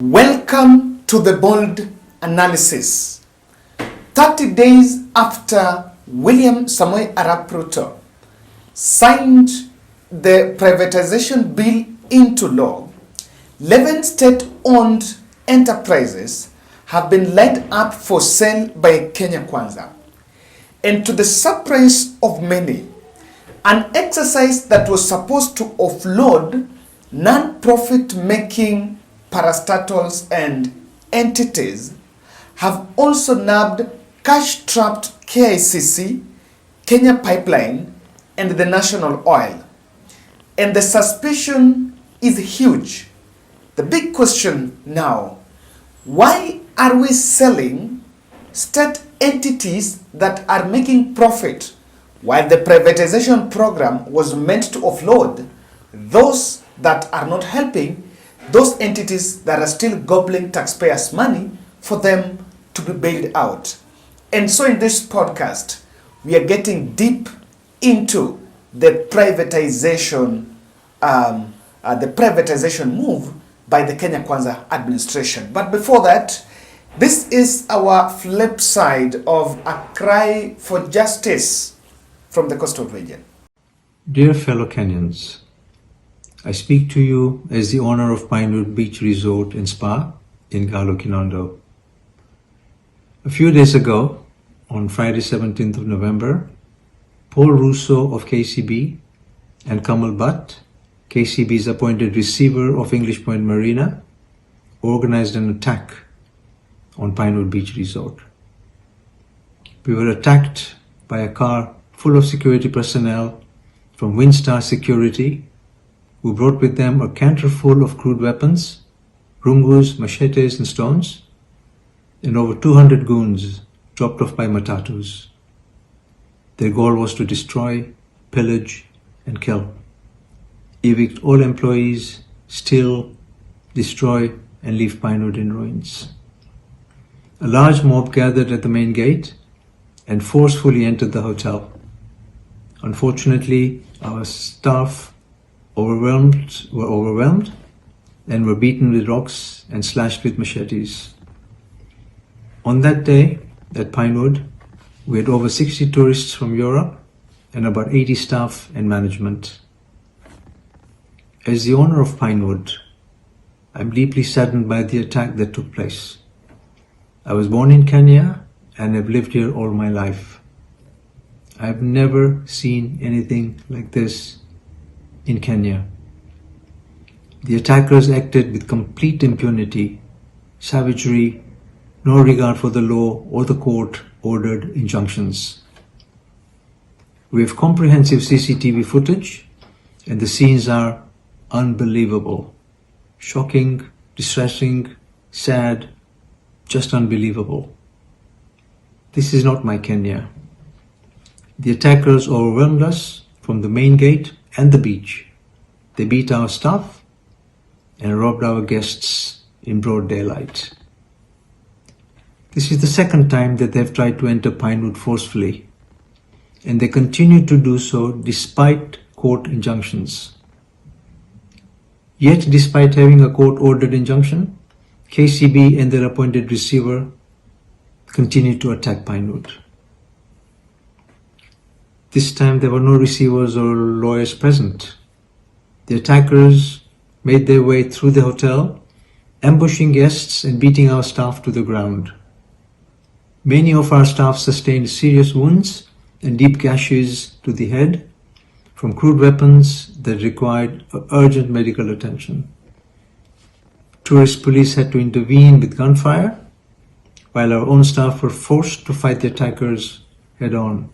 Welcome to the bold analysis. 30 days after William Samoei Arap Ruto signed the privatization bill into law, 11 state-owned enterprises have been lined up for sale by Kenya Kwanza. And to the surprise of many, an exercise that was supposed to offload non-profit making parastatals and entities have also nabbed cash-trapped KICC, Kenya Pipeline, and the National Oil. And the suspicion is huge. The big question now, why are we selling state entities that are making profit while the privatization program was meant to offload those that are not helping, those entities that are still gobbling taxpayers' money for them to be bailed out? And so in this podcast, we are getting deep into the privatization move by the Kenya Kwanza administration. But before that, this is our flip side of a cry for justice from the coastal region. Dear fellow Kenyans, I speak to you as the owner of Pinewood Beach Resort and Spa in Galo, Kinondo. A few days ago, on Friday 17th of November, Paul Russo of KCB and Kamal Butt, KCB's appointed receiver of English Point Marina, organized an attack on Pinewood Beach Resort. We were attacked by a car full of security personnel from Windstar Security, who brought with them a canter full of crude weapons, rungus, machetes and stones, and over 200 goons dropped off by matatus. Their goal was to destroy, pillage and kill, evict all employees, steal, destroy and leave Pinewood in ruins. A large mob gathered at the main gate and forcefully entered the hotel. Unfortunately, our staff were overwhelmed and were beaten with rocks and slashed with machetes. On that day at Pinewood, we had over 60 tourists from Europe and about 80 staff and management. As the owner of Pinewood, I'm deeply saddened by the attack that took place. I was born in Kenya and have lived here all my life. I've never seen anything like this in Kenya. The attackers acted with complete impunity, savagery, no regard for the law or the court-ordered injunctions. We have comprehensive CCTV footage and the scenes are unbelievable, shocking, distressing, sad, just unbelievable. This is not my Kenya. The attackers overwhelmed us from the main gate and the beach. They beat our staff and robbed our guests in broad daylight. This is the second time that they've tried to enter Pinewood forcefully, and they continue to do so despite court injunctions. Yet, despite having a court-ordered injunction, KCB and their appointed receiver continue to attack Pinewood. This time there were no receivers or lawyers present. The attackers made their way through the hotel, ambushing guests and beating our staff to the ground. Many of our staff sustained serious wounds and deep gashes to the head from crude weapons that required urgent medical attention. Tourist police had to intervene with gunfire, while our own staff were forced to fight the attackers head on.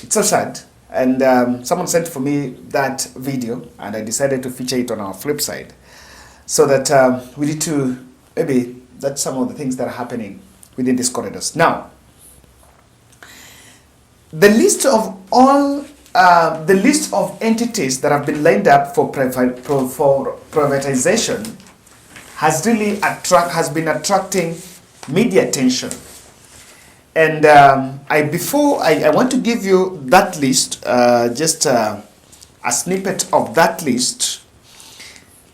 It's so sad. And someone sent for me that video and I decided to feature it on our flip side so that we need to, maybe that's some of the things that are happening within these corridors. Now, the list of entities that have been lined up for privatization has been attracting media attention. And I want to give you that list, just a snippet of that list.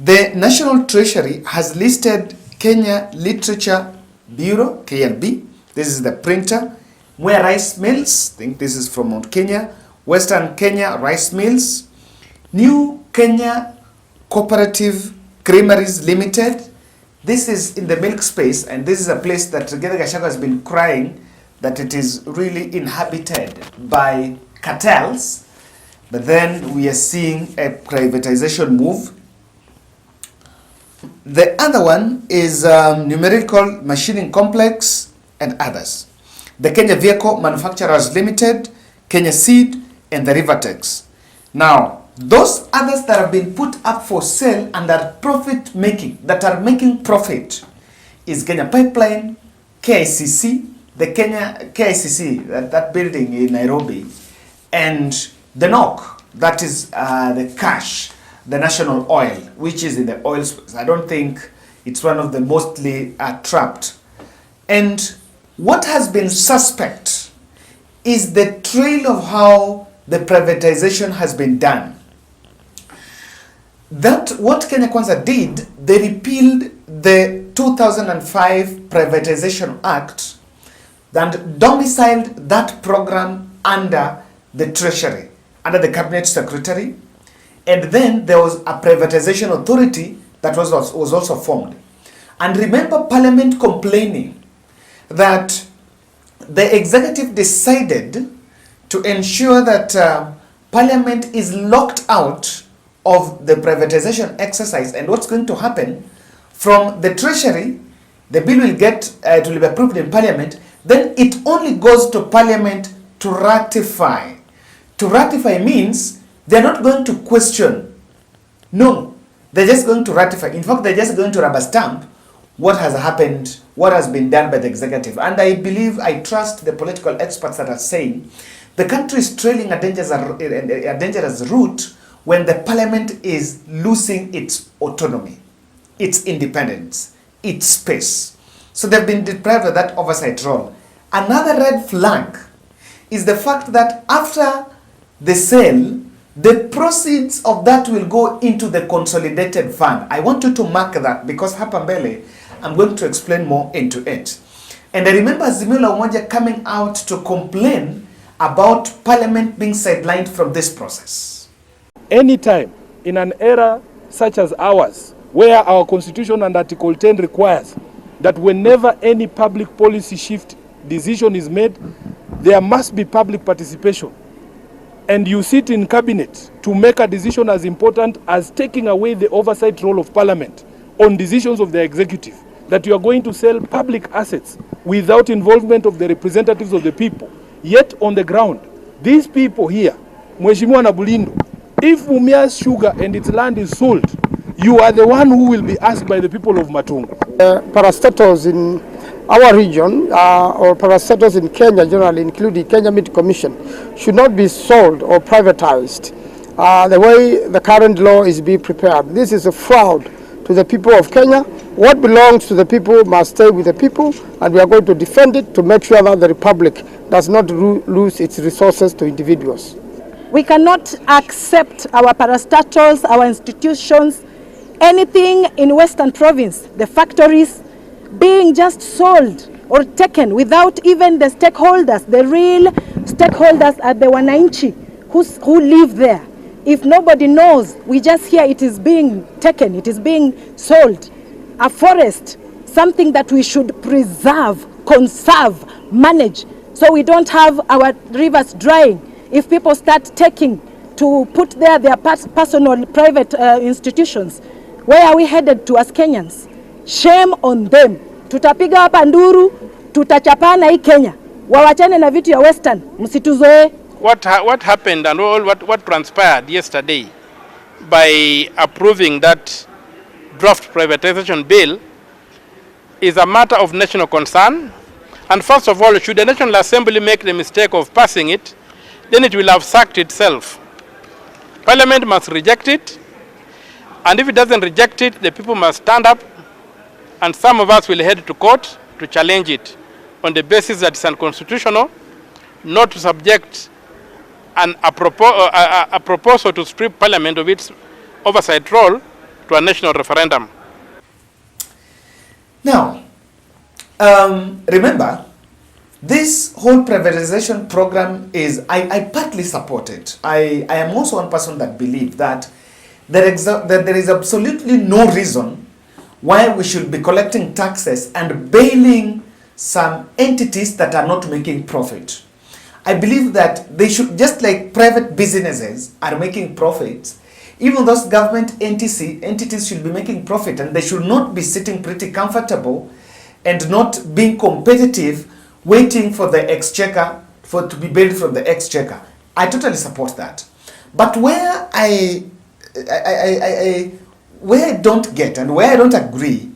The National Treasury has listed Kenya Literature Bureau, KLB. This is the printer. Where rice mills, I think this is from Mount Kenya. Western Kenya Rice Mills. New Kenya Cooperative Creameries Limited. This is in the milk space, and this is a place that Rigathi Gachagua has been crying that it is really inhabited by cartels. But then we are seeing a privatization move. The other one is Numerical Machining Complex and others. The Kenya Vehicle Manufacturers Limited, Kenya Seed, and the Rivertex. Now, those others that have been put up for sale and are profit making, that are making profit, is Kenya Pipeline, KICC, the Kenya KICC, that building in Nairobi, and the NOC, that is the cash, the national oil, which is in the oil space. I don't think it's one of the mostly trapped. And what has been suspect is the trail of how the privatization has been done. That what Kenya Kwanza did, they repealed the 2005 Privatization Act and domiciled that program under the Treasury, under the Cabinet Secretary, and then there was a privatization authority that was also formed. And remember Parliament complaining that the executive decided to ensure that Parliament is locked out of the privatization exercise, and what's going to happen from the Treasury, the bill will get it will be approved in Parliament, then it only goes to Parliament to ratify. To ratify means they're not going to question. No, they're just going to ratify. In fact, they're just going to rubber stamp what has happened, what has been done by the executive. And I believe, I trust the political experts that are saying the country is trailing a dangerous route when the Parliament is losing its autonomy, its independence, its space. So they've been deprived of that oversight role. Another red flag is the fact that after the sale, the proceeds of that will go into the consolidated fund. I want you to mark that because hapa mbele, I'm going to explain more into it. And I remember Azimio la Umoja coming out to complain about Parliament being sidelined from this process. Anytime in an era such as ours, where our Constitution and Article 10 requires that whenever any public policy shift decision is made, there must be public participation. And you sit in cabinet to make a decision as important as taking away the oversight role of Parliament on decisions of the executive, that you are going to sell public assets without involvement of the representatives of the people. Yet on the ground, these people here, Mheshimiwa Nabulindo, if Mumia's sugar and its land is sold, you are the one who will be asked by the people of Matungu. Parastatals in our region, or parastatals in Kenya generally, including Kenya Meat Commission, should not be sold or privatized the way the current law is being prepared. This is a fraud to the people of Kenya. What belongs to the people must stay with the people, and we are going to defend it to make sure that the Republic does not lose its resources to individuals. We cannot accept our parastatals, our institutions, anything in Western Province, the factories, being just sold or taken without even the stakeholders. The real stakeholders are the wananchi who live there. If nobody knows, we just hear it is being taken, it is being sold. A forest, something that we should preserve, conserve, manage, so we don't have our rivers drying. If people start taking to put there their personal private institutions, where are we headed to as Kenyans? Shame on them. Tutapiga hapa nduru, tutachapana hii Kenya. Wawachane na vitu ya Western, msituzoe. What happened and what transpired yesterday by approving that draft privatization bill is a matter of national concern. And first of all, should the National Assembly make the mistake of passing it, then it will have sacked itself. Parliament must reject it, and if it doesn't reject it, the people must stand up, and some of us will head to court to challenge it on the basis that it's unconstitutional, not to subject a proposal to strip Parliament of its oversight role to to a national referendum. Now, remember, this whole privatization program is, I partly support it. I am also one person that believes that there is absolutely no reason why we should be collecting taxes and bailing some entities that are not making profit. I believe that they should, just like private businesses are making profits, even those government entities should be making profit, and they should not be sitting pretty comfortable and not being competitive, waiting for the exchequer to be bailed from the exchequer. I totally support that. But where I don't get and where I don't agree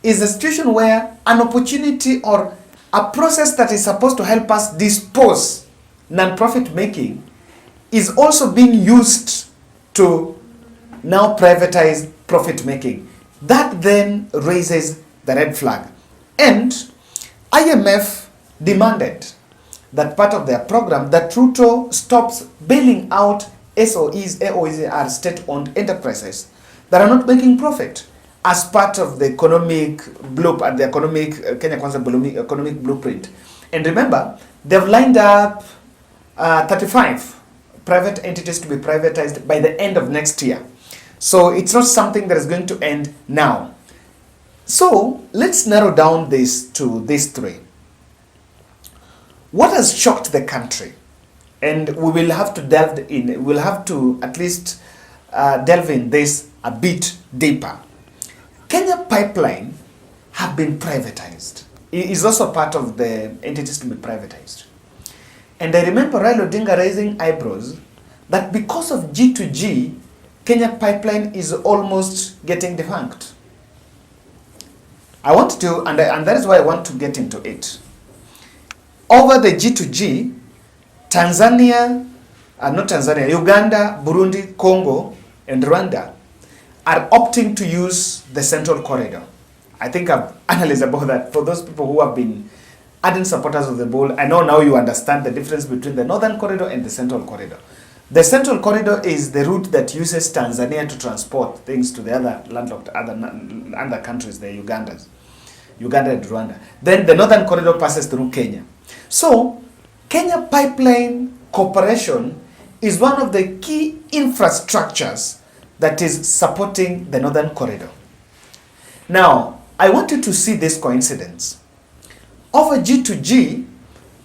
is a situation where an opportunity or a process that is supposed to help us dispose non-profit making is also being used to now privatize profit making. That then raises the red flag. And IMF demanded that part of their program that Ruto stops bailing out SOEs, AOEs are state-owned enterprises that are not making profit as part of the economic blueprint, the Kenya Kwanza economic blueprint. And remember, they've lined up 35 private entities to be privatized by the end of next year. So it's not something that is going to end now. So let's narrow down this to these three. What has shocked the country? And we will have to delve in, we'll have to at least delve in this a bit deeper. Kenya Pipeline have been privatized. It is also part of the entities to be privatized. And I remember Raila Odinga raising eyebrows that because of G2G, Kenya Pipeline is almost getting defunct. I want to, and that is why I want to get into it. Over the G2G, Uganda, Burundi, Congo, and Rwanda are opting to use the Central Corridor. I think I've analyzed about that. For those people who have been ardent supporters of the bull, I know now you understand the difference between the Northern Corridor and the Central Corridor. The Central Corridor is the route that uses Tanzania to transport things to the other landlocked other countries, the Uganda and Rwanda. Then the Northern Corridor passes through Kenya. So, Kenya Pipeline Corporation is one of the key infrastructures that is supporting the Northern Corridor. Now, I want you to see this coincidence. Over G2G,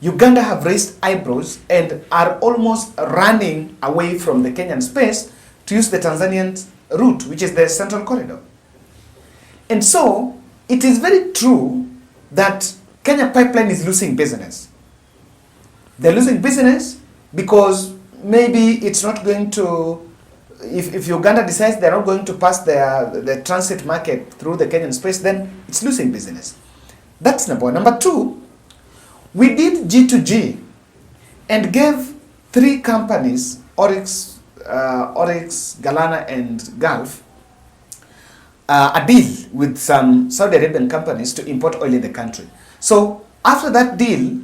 Uganda have raised eyebrows and are almost running away from the Kenyan space to use the Tanzanian route, which is the Central Corridor. And so, it is very true that Kenya Pipeline is losing business. They're losing business because maybe it's not going to, if Uganda decides they're not going to pass the transit market through the Kenyan space, then it's losing business. That's number one. Number two, we did G2G and gave three companies, Oryx, Galana, and Gulf, a deal with some Saudi Arabian companies to import oil in the country. So after that deal,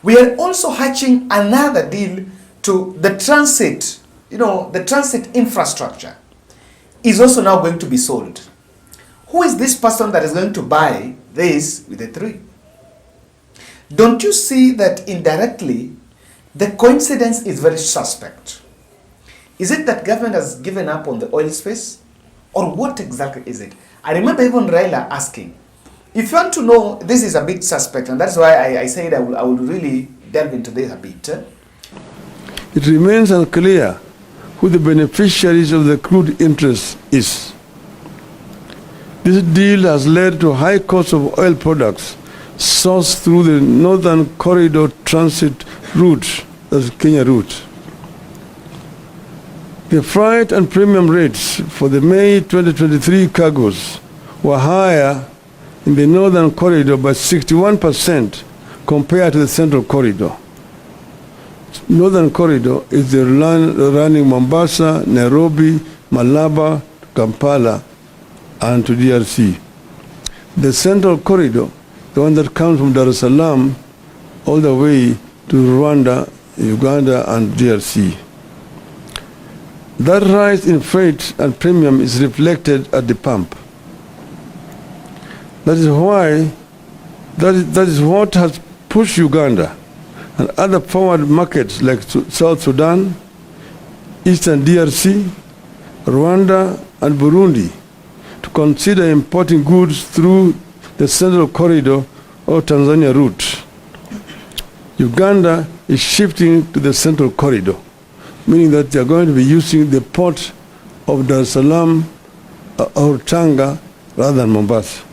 we are also hatching another deal to the transit, the transit infrastructure is also now going to be sold. Who is this person that is going to buy this with the three? Don't you see that indirectly the coincidence is very suspect? Is it that government has given up on the oil space? Or what exactly is it? I remember even Raila asking, if you want to know, this is a bit suspect, and that's why I said I will really delve into this a bit. It remains unclear who the beneficiaries of the crude interest is. This deal has led to high cost of oil products sourced through the Northern Corridor transit route, that's Kenya route. The freight and premium rates for the May 2023 cargoes were higher in the Northern Corridor by 61% compared to the Central Corridor. Northern Corridor is the running Mombasa, Nairobi, Malaba, Kampala, and to DRC. The Central Corridor, the one that comes from Dar es Salaam all the way to Rwanda, Uganda, and DRC. That rise in freight and premium is reflected at the pump. That is what has pushed Uganda and other forward markets like South Sudan, Eastern DRC, Rwanda, and Burundi to consider importing goods through the Central Corridor or Tanzania route. Uganda is shifting to the Central Corridor, meaning that they are going to be using the port of Dar es Salaam or Tanga rather than Mombasa.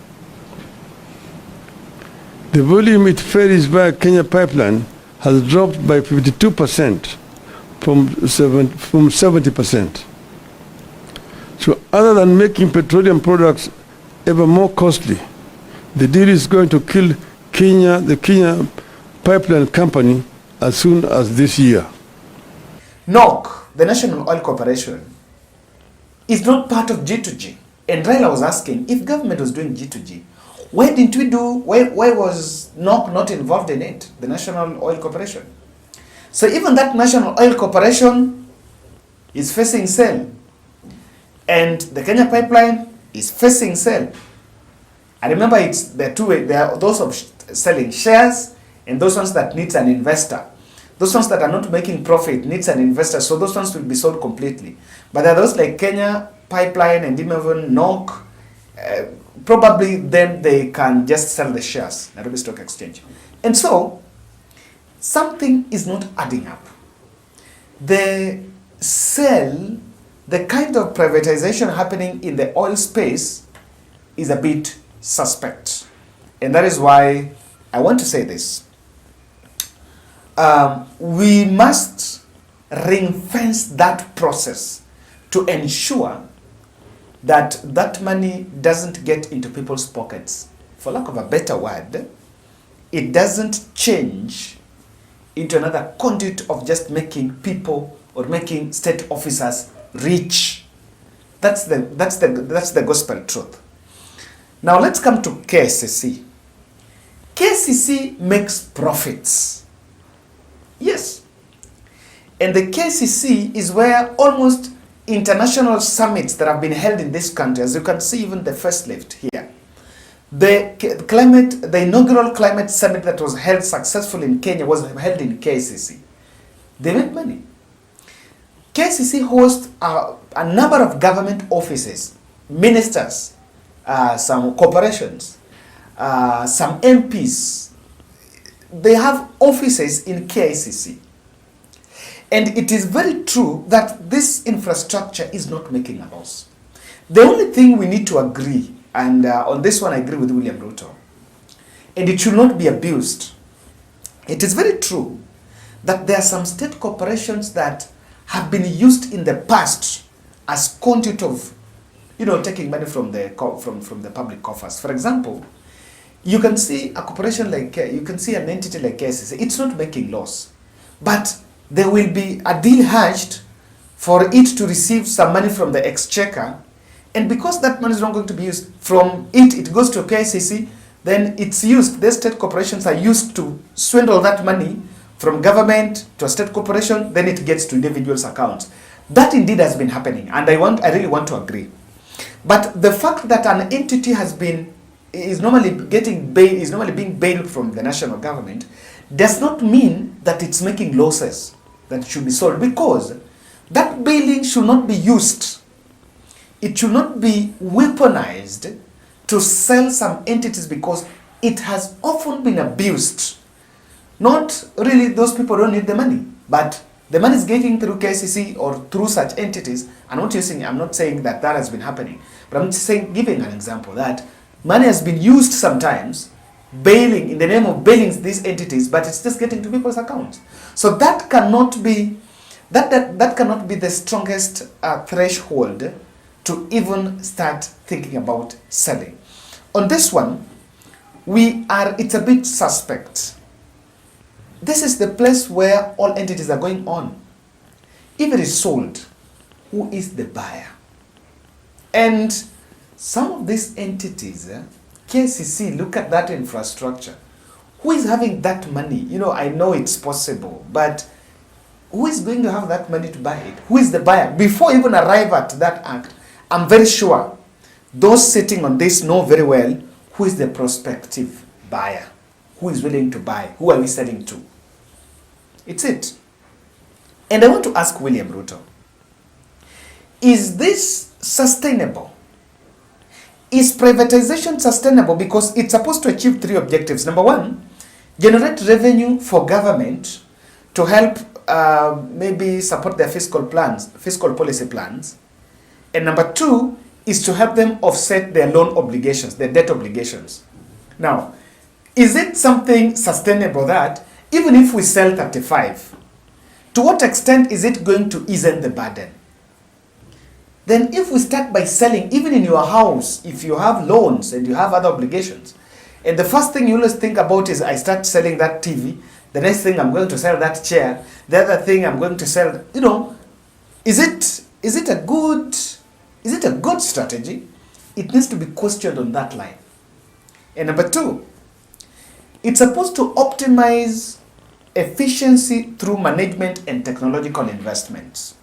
The volume it ferries via Kenya pipeline has dropped by 52% from 70%. So other than making petroleum products ever more costly, the deal is going to kill the Kenya Pipeline Company as soon as this year. NOC, the National Oil Corporation, is not part of G2G. And Raila was asking, if government was doing G2G, why was NOC not involved in it, the National Oil Corporation? So even that National Oil Corporation is facing sale. And the Kenya Pipeline is facing sale. I remember it's the two way. There are those of selling shares and those ones that needs an investor. Those ones that are not making profit needs an investor, so those ones will be sold completely. But there are those like Kenya Pipeline and even NOC, probably then they can just sell the shares, Nairobi Stock Exchange. And so, something is not adding up. The kind of privatization happening in the oil space is a bit suspect. And that is why I want to say this. We must ring-fence that process to ensure that that money doesn't get into people's pockets. For lack of a better word, it doesn't change into another conduit of just making people or making state officers rich. That's the gospel truth. Now let's come to KICC. KICC makes profits. Yes. And the KICC is where almost international summits that have been held in this country, as you can see even the first lift here. The inaugural climate summit that was held successfully in Kenya was held in KICC. They make money. KICC hosts a number of government offices, ministers, some corporations, some MPs. They have offices in KICC. And it is very true that this infrastructure is not making a loss. The only thing we need to agree, and on this one I agree with William Ruto, and it should not be abused. It is very true that there are some state corporations that have been used in the past as conduit of, taking money from the public coffers. For example, you can see a corporation like, you can see an entity like KICC, it's not making loss, but there will be a deal hatched for it to receive some money from the exchequer, and because that money is not going to be used, from it goes to KICC, then it's used, the state corporations are used to swindle that money from government to a state corporation, then it gets to individuals' accounts. That indeed has been happening, and I really want to agree. But the fact that an entity is normally being bailed from the national government does not mean that it's making losses that should be sold, because that bailing should not be used. It should not be weaponized to sell some entities, because it has often been abused. Not really, those people don't need the money, but the money is getting through KICC or through such entities. I'm not saying that has been happening, but I'm just giving an example that money has been used sometimes, bailing, in the name of bailing these entities, but it's just getting to people's accounts. So that cannot be the strongest threshold to even start thinking about selling. On this one, it's a bit suspect. This is the place where all entities are going on. If it is sold, who is the buyer? And some of these entities, KICC, look at that infrastructure. Who is having that money? I know it's possible, but who is going to have that money to buy it? Who is the buyer? Before even arrive at that act, I'm very sure those sitting on this know very well who is the prospective buyer, who is willing to buy, who are we selling to? It's it. And I want to ask William Ruto, is this sustainable? Is privatization sustainable? Because it's supposed to achieve 3 objectives. Number 1, generate revenue for government to help maybe support their fiscal policy plans. And number 2 is to help them offset their loan obligations, their debt obligations. Now, is it something sustainable that even if we sell 35, to what extent is it going to ease the burden? Then if we start by selling, even in your house, if you have loans and you have other obligations, and the first thing you always think about is I start selling that TV, the next thing I'm going to sell that chair, the other thing I'm going to sell, is it a good strategy? It needs to be questioned on that line. And number 2, it's supposed to optimize efficiency through management and technological investments.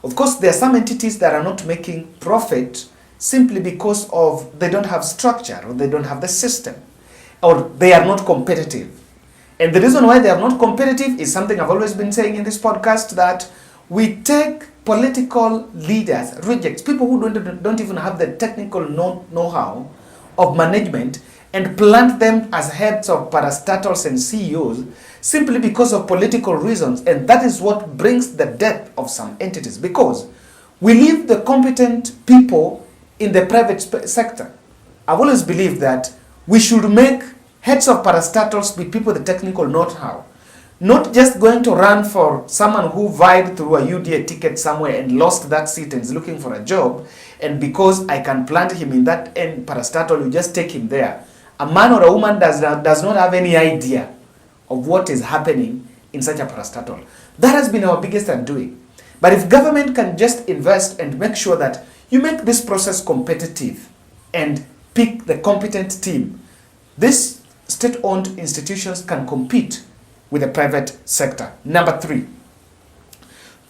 Of course, there are some entities that are not making profit simply because of they don't have structure, or they don't have the system, or they are not competitive. And the reason why they are not competitive is something I've always been saying in this podcast, that we take political leaders, rejects, people who don't even have the technical know-how of management, and plant them as heads of parastatals and CEOs simply because of political reasons. And that is what brings the death of some entities, because we leave the competent people in the private sector. I've always believed that we should make heads of parastatals be people with technical know-how, not just going to run for someone who vied through a UDA ticket somewhere and lost that seat and is looking for a job, and because I can plant him in that end parastatal, you just take him there. A man or a woman does not have any idea of what is happening in such a parastatal. That has been our biggest undoing. But if government can just invest and make sure that you make this process competitive and pick the competent team, these state-owned institutions can compete with the private sector. Number 3,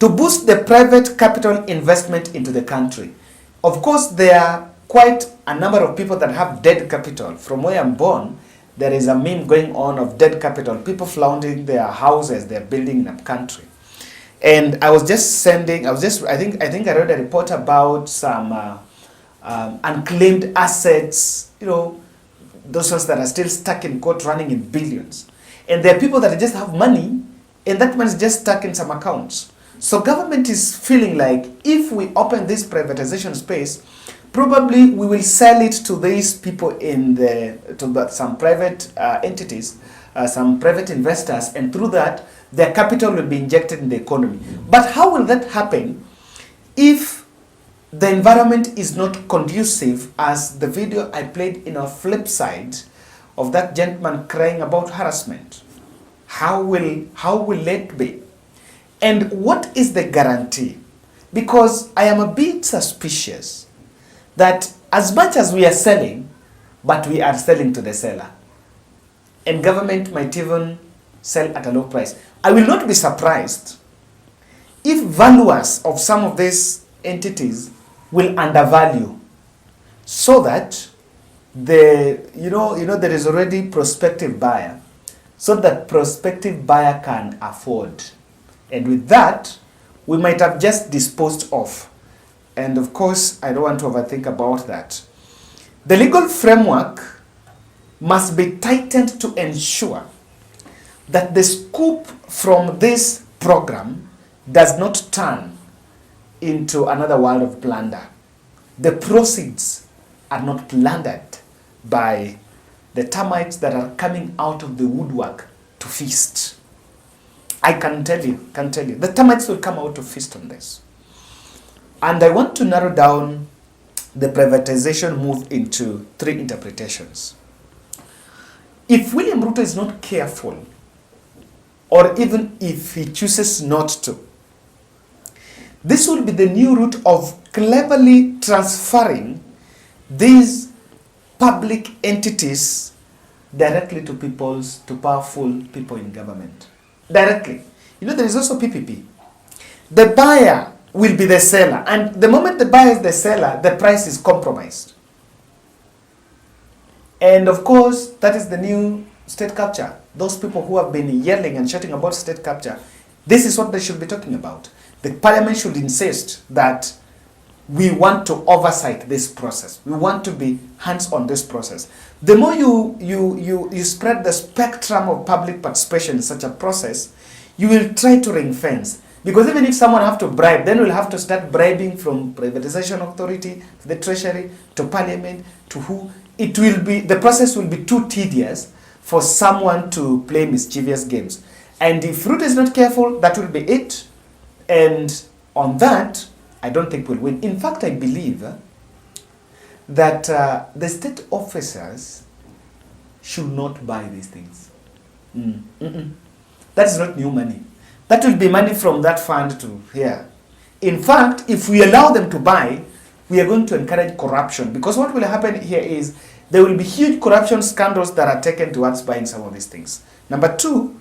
to boost the private capital investment into the country. Of course, there are quite a number of people that have dead capital. From where I'm born, there is a meme going on of dead capital, people flaunting their houses they're building in a country. And I think I read a report about some unclaimed assets, those ones that are still stuck in court running in billions. And there are people that just have money, and that money is just stuck in some accounts. So government is feeling like if we open this privatization space, probably we will sell it to these people to some private entities, some private investors, and through that, their capital will be injected in the economy. But how will that happen if the environment is not conducive, as the video I played in our flip side of that gentleman crying about harassment? How will it be? And what is the guarantee? Because I am a bit suspicious that as much as we are selling, but we are selling to the seller. And government might even sell at a low price. I will not be surprised if valuers of some of these entities will undervalue, so that there is already prospective buyer, so that prospective buyer can afford. And with that, we might have just disposed of. And of course, I don't want to overthink about that. The legal framework must be tightened to ensure that the scoop from this program does not turn into another world of plunder. The proceeds are not plundered by the termites that are coming out of the woodwork to feast. I can tell you, the termites will come out to feast on this. And I want to narrow down the privatization move into 3 interpretations. If William Ruto is not careful, or even if he chooses not to, this will be the new route of cleverly transferring these public entities directly to powerful people in government. Directly. You know, there is also PPP. The buyer will be the seller, and the moment the buyer is the seller, the price is compromised. And of course, that is the new state capture. Those people who have been yelling and shouting about state capture, this is what they should be talking about. The parliament should insist that we want to oversight this process. We want to be hands on this process. The more you spread the spectrum of public participation in such a process, you will try to ring fence. Because even if someone have to bribe, then we'll have to start bribing from Privatization Authority, to the Treasury, to Parliament, to who. It will be, the process will be too tedious for someone to play mischievous games. And if Ruto is not careful, that will be it. And on that, I don't think we'll win. In fact, I believe that the state officers should not buy these things. That is not new money. That will be money from that fund to here. In fact, if we allow them to buy, we are going to encourage corruption. Because what will happen here is there will be huge corruption scandals that are taken towards buying some of these things. Number two,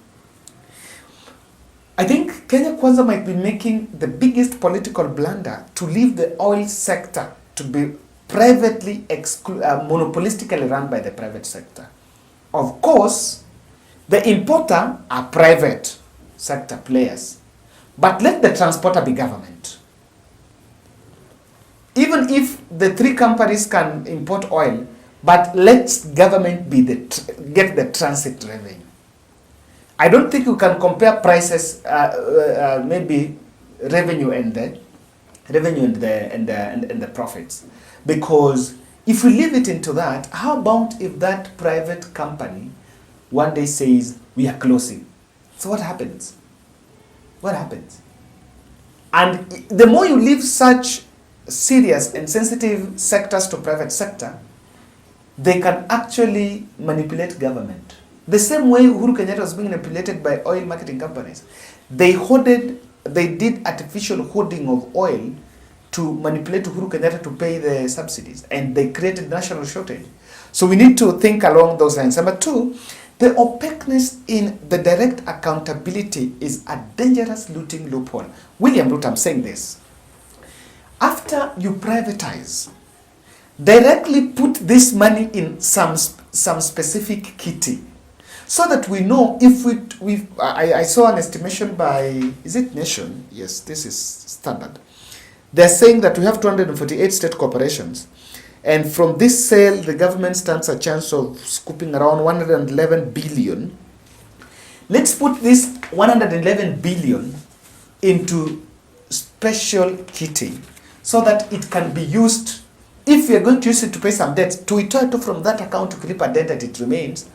I think Kenya Kwanza might be making the biggest political blunder to leave the oil sector to be privately, monopolistically run by the private sector. Of course, the importer are private sector players, but let the transporter be government. Even if the three companies can import oil, but let government be get the transit revenue. I don't think you can compare prices, maybe revenue and the profits, because if we leave it into that, how about if that private company one day says we are closing? So what happens? What happens? And the more you leave such serious and sensitive sectors to private sector, they can actually manipulate government. The same way Uhuru Kenyatta was being manipulated by oil marketing companies. They did artificial hoarding of oil to manipulate Uhuru Kenyatta to pay the subsidies, and they created national shortage. So we need to think along those lines. Number two, the opaqueness in the direct accountability is a dangerous looting loophole. William Ruto, I'm saying this. After you privatize, directly put this money in some specific kitty, so that we know if I saw an estimation by, is it Nation? Yes, this is standard. They're saying that we have 248 state corporations. And from this sale, the government stands a chance of scooping around 111 billion. Let's put this 111 billion into special kitty so that it can be used, if we are going to use it to pay some debts, to return to from that account to keep a debt that it remains,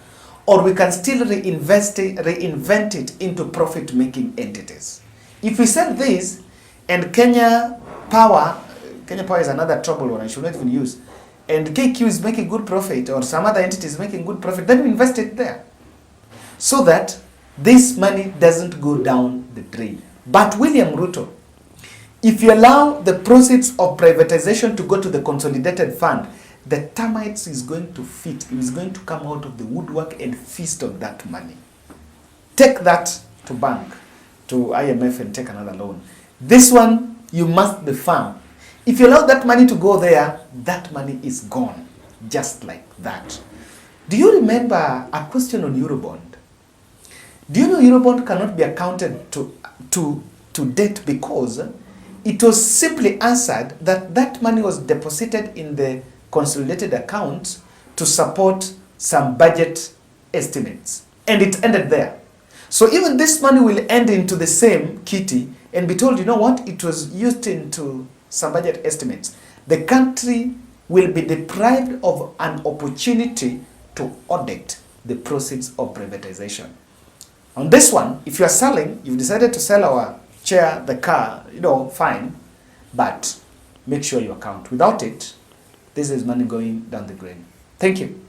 or we can still reinvent it into profit-making entities. If we sell this, and Kenya Power is another trouble one I should not even use, and KQ is making good profit, or some other entity is making good profit, then we invest it there, so that this money doesn't go down the drain. But William Ruto, if you allow the proceeds of privatization to go to the consolidated fund, the termites is going to fit. It is going to come out of the woodwork and feast on that money. Take that to bank, to IMF, and take another loan. This one, you must be firm. If you allow that money to go there, that money is gone, just like that. Do you remember a question on Eurobond? Do you know Eurobond cannot be accounted to debt because it was simply answered that that money was deposited in the consolidated accounts to support some budget estimates, and it ended there. So even this money will end into the same kitty and be told, you know what, it was used into some budget estimates. The country will be deprived of an opportunity to audit the proceeds of privatization. On this one, if you are selling, you've decided to sell our chair, the car, fine, but make sure you account. Without it, this is money going down the drain. Thank you.